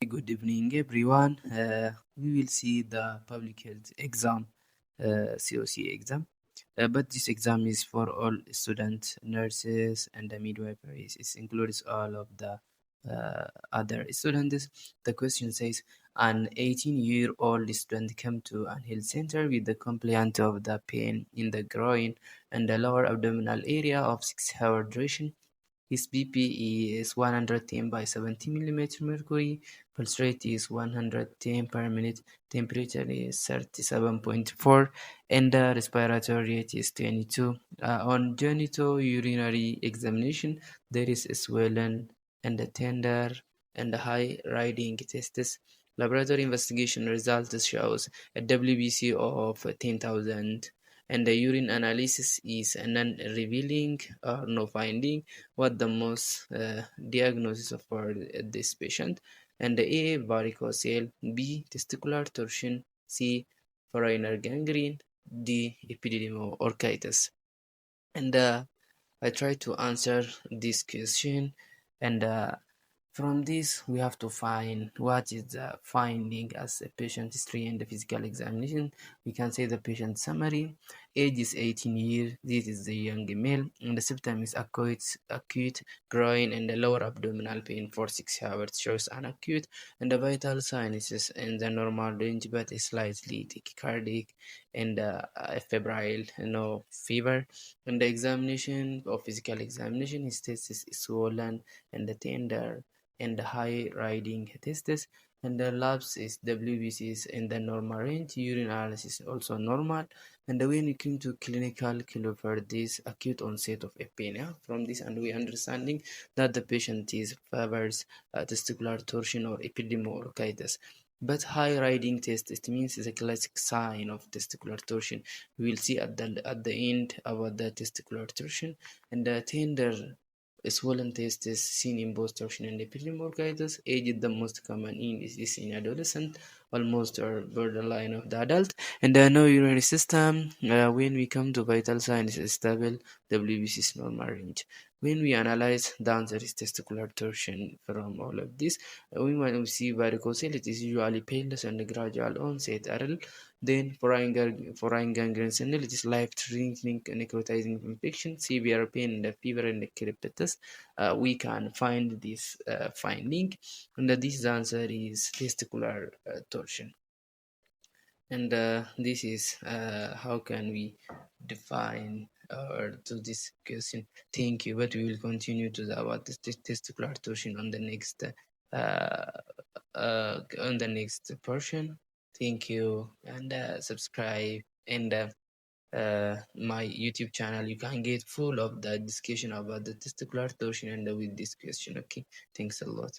Good evening, everyone. We will see the public health exam, COC exam. But this exam is for all students, nurses, and the midwiferys. It includes all of the other students. The question says, an 18-year-old student came to an health center with the complaint of the pain in the groin and the lower abdominal area of 6-hour duration. His BP is 110 by 70 millimeter mercury, pulse rate is 110 per minute, temperature is 37.4, and the respiratory rate is 22. On genitourinary examination, there is a swollen and a tender and a high riding testis. Laboratory investigation results shows a WBC of 10,000 and the urine analysis is non-revealing or no finding what the most diagnosis for this patient, and the A varicocele, B testicular torsion, C forainer gangrene, D epididymoorchitis. And I try to answer this question, and from this we have to find what is the finding as a patient history and the physical examination. We can say the patient summary. Age is 18 years. This is the young male, and the symptom is acute groin and the lower abdominal pain for 6 hours. Shows an acute, and the vital signs is in the normal range but is slightly tachycardic and febrile, no fever. And the examination of physical examination, his testis is swollen and the tender and the high riding testis, and the labs is WBC is in the normal range, urine analysis also normal, and when we come to clinical clue for this acute onset of apnea, from this and we understanding that the patient is fevers, testicular torsion or epididymoorchitis. But high riding test, it means is a classic sign of testicular torsion. We will see at the end about the testicular torsion, and the tender swollen testis seen in both torsion and epididymoorchitis. Age the most common in is in adolescent, almost or borderline of the adult, and no urinary system. When we come to vital signs, is stable, WBC is normal range. When we analyze, the answer is testicular torsion from all of this. When we see varicocele, it is usually painless and gradual onset early. Then foreign gangrene syndrome, it is life-threatening necrotizing infection, severe pain, and fever and crepitus. We can find this finding, and this answer is testicular torsion. And this is how can we define or to this question. Thank you, but we will continue to the about the testicular torsion on the next portion. Thank you, and subscribe and my YouTube channel. You can get full of the discussion about the testicular torsion and with this question. Okay, thanks a lot.